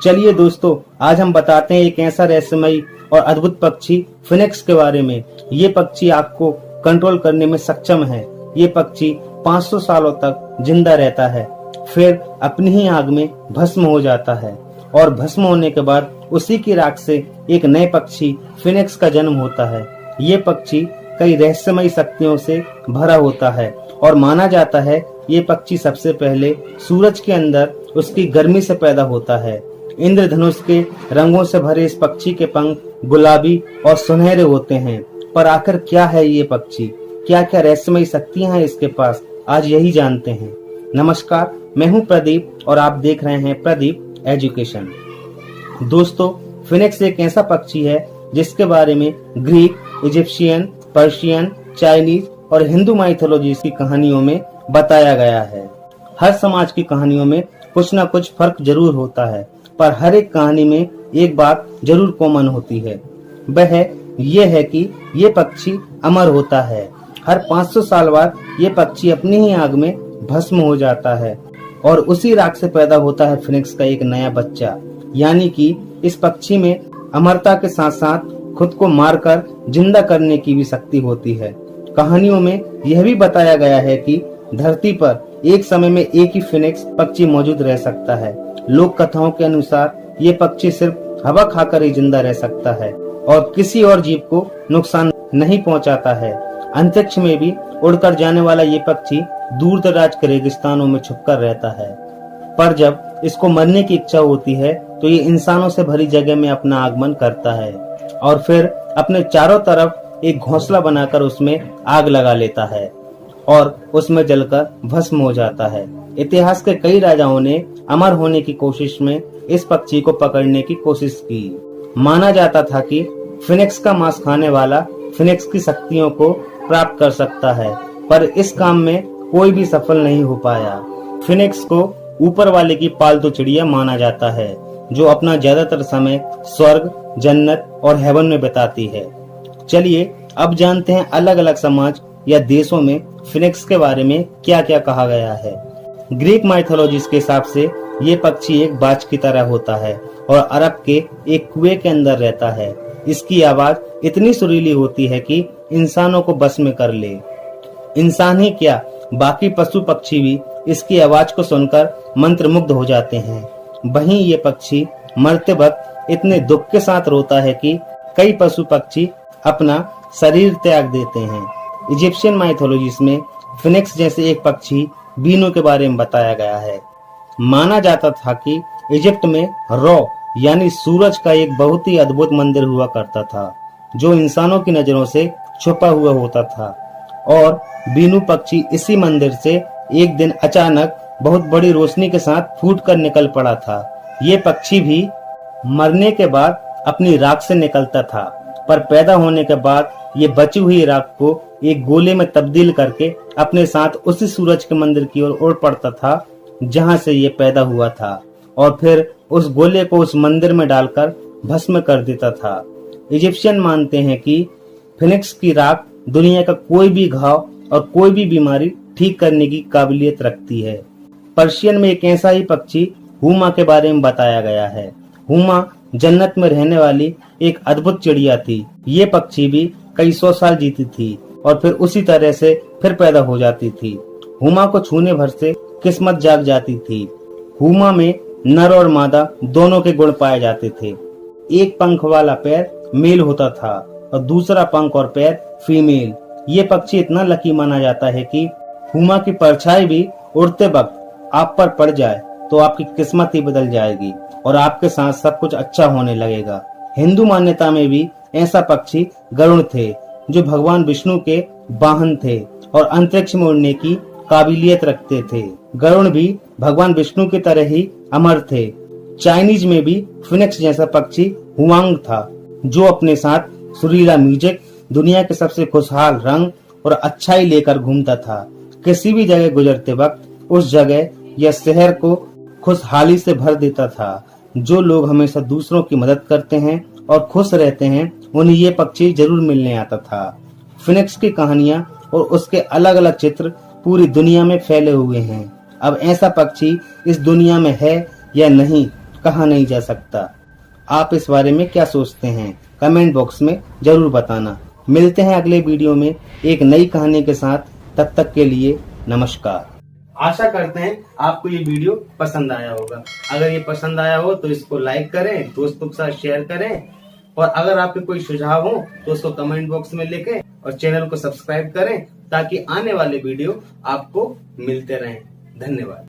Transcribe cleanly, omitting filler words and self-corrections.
चलिए दोस्तों, आज हम बताते हैं एक ऐसा रहस्यमयी और अद्भुत पक्षी फिनिक्स के बारे में। ये पक्षी आग को कंट्रोल करने में सक्षम है। ये पक्षी 500 सालों तक जिंदा रहता है, फिर अपनी ही आग में भस्म हो जाता है और भस्म होने के बाद उसी की राख से एक नए पक्षी फिनिक्स का जन्म होता है। ये पक्षी कई रहस्यमयी शक्तियों से भरा होता है और माना जाता है ये पक्षी सबसे पहले सूरज के अंदर उसकी गर्मी से पैदा होता है। इंद्रधनुष के रंगों से भरे इस पक्षी के पंख गुलाबी और सुनहरे होते हैं। पर आखिर क्या है ये पक्षी, क्या क्या रहस्यमयी शक्तियां हैं इसके पास, आज यही जानते हैं। नमस्कार, मैं हूं प्रदीप और आप देख रहे हैं प्रदीप एजुकेशन। दोस्तों, फिनिक्स एक ऐसा पक्षी है जिसके बारे में ग्रीक, इजिप्शियन, पर्शियन, चाइनीज और हिंदू माइथोलॉजी की कहानियों में बताया गया है। हर समाज की कहानियों में कुछ न कुछ फर्क जरूर होता है, पर हर एक कहानी में एक बात जरूर कॉमन होती है। वह ये है कि ये पक्षी अमर होता है। हर 500 साल बाद ये पक्षी अपनी ही आग में भस्म हो जाता है और उसी राख से पैदा होता है फिनिक्स का एक नया बच्चा। यानी कि इस पक्षी में अमरता के साथ साथ खुद को मारकर जिंदा करने की भी शक्ति होती है। कहानियों में यह भी बताया गया है कि धरती पर एक समय में एक ही फिनिक्स पक्षी मौजूद रह सकता है। लोक कथाओं के अनुसार ये पक्षी सिर्फ हवा खाकर ही जिंदा रह सकता है और किसी और जीव को नुकसान नहीं पहुंचाता है। अंतरिक्ष में भी उड़कर जाने वाला ये पक्षी दूर दराज के रेगिस्तानों में छुपकर रहता है, पर जब इसको मरने की इच्छा होती है तो ये इंसानों से भरी जगह में अपना आगमन करता है और फिर अपने चारों तरफ एक घोंसला बनाकर उसमें आग लगा लेता है और उसमें जलकर भस्म हो जाता है। इतिहास के कई राजाओं ने अमर होने की कोशिश में इस पक्षी को पकड़ने की कोशिश की। माना जाता था कि फिनिक्स का मांस खाने वाला फिनिक्स की शक्तियों को प्राप्त कर सकता है, पर इस काम में कोई भी सफल नहीं हो पाया। फिनिक्स को ऊपर वाले की पालतू चिड़िया माना जाता है, जो अपना ज्यादातर समय स्वर्ग, जन्नत और हेवन में बिताती है। चलिए अब जानते हैं अलग अलग समाज या देशों में फिनिक्स के बारे में क्या क्या कहा गया है। ग्रीक माइथोलॉजी के हिसाब से ये पक्षी एक बाज की तरह होता है और अरब के एक कुएं के अंदर रहता है। इसकी आवाज इतनी सुरीली होती है कि इंसानों को बस में कर ले। इंसान ही क्या, बाकी पशु पक्षी भी इसकी आवाज को सुनकर मंत्रमुग्ध हो जाते हैं। वहीं ये पक्षी मरते वक्त इतने दुख के साथ रोता है कि कई पशु पक्षी अपना शरीर त्याग देते हैं। इजिप्शियन माइथोलॉजी में फिनिक्स जैसे एक पक्षी बीनू के बारे में बताया गया है। माना जाता था कि इजिप्ट में रॉ यानी सूरज का एक बहुत ही अद्भुत मंदिर हुआ करता था, जो इंसानों की नजरों से छुपा हुआ होता था और बीनू पक्षी इसी मंदिर से एक दिन अचानक बहुत बड़ी रोशनी के साथ फूट कर निकल पड़ा था। ये पक्षी भी मरने के बाद अपनी राख से निकलता था, पर पैदा होने के बाद ये बची हुई राख को एक गोले में तब्दील करके अपने साथ उसी सूरज के मंदिर की ओर उड़ पड़ता था जहां से ये पैदा हुआ था और फिर उस गोले को उस मंदिर में डालकर भस्म कर देता था। इजिप्शियन मानते हैं कि फिनिक्स की राख दुनिया का कोई भी घाव और कोई भी बीमारी ठीक करने की काबिलियत रखती है। पर्शियन में एक ऐसा ही पक्षी हुमा के बारे में बताया गया है। हुमा जन्नत में रहने वाली एक अद्भुत चिड़िया थी। ये पक्षी भी कई 100 साल जीती थी और फिर उसी तरह से फिर पैदा हो जाती थी। हुमा को छूने भर से किस्मत जाग जाती थी। हुमा में नर और मादा दोनों के गुण पाए जाते थे। एक पंख वाला पैर मेल होता था और दूसरा पंख और पैर फीमेल। ये पक्षी इतना लकी माना जाता है कि हुमा की परछाई भी उड़ते वक्त आप पर पड़ जाए तो आपकी किस्मत ही बदल जाएगी और आपके साथ सब कुछ अच्छा होने लगेगा। हिंदू मान्यता में भी ऐसा पक्षी गरुड़ थे, जो भगवान विष्णु के वाहन थे और अंतरिक्ष में उड़ने की काबिलियत रखते थे। गरुड़ भी भगवान विष्णु की तरह ही अमर थे। चाइनीज में भी फिनिक्स जैसा पक्षी हुआंग था, जो अपने साथ सुरीला म्यूजिक, दुनिया के सबसे खुशहाल रंग और अच्छाई लेकर घूमता था। किसी भी जगह गुजरते वक्त उस जगह या शहर को खुशहाली से भर देता था। जो लोग हमेशा दूसरों की मदद करते हैं और खुश रहते हैं, उन्हें ये पक्षी जरूर मिलने आता था। फिनिक्स की कहानियां और उसके अलग अलग चित्र पूरी दुनिया में फैले हुए हैं। अब ऐसा पक्षी इस दुनिया में है या नहीं, कहा नहीं जा सकता। आप इस बारे में क्या सोचते हैं? कमेंट बॉक्स में जरूर बताना। मिलते हैं अगले वीडियो में एक नई कहानी के साथ। तब तक के लिए नमस्कार। आशा करते हैं आपको ये वीडियो पसंद आया होगा। अगर ये पसंद आया हो तो इसको लाइक करें, दोस्तों के साथ शेयर करें, और अगर आपके कोई सुझाव हो तो उसको कमेंट बॉक्स में लिखें और चैनल को सब्सक्राइब करें ताकि आने वाले वीडियो आपको मिलते रहें। धन्यवाद।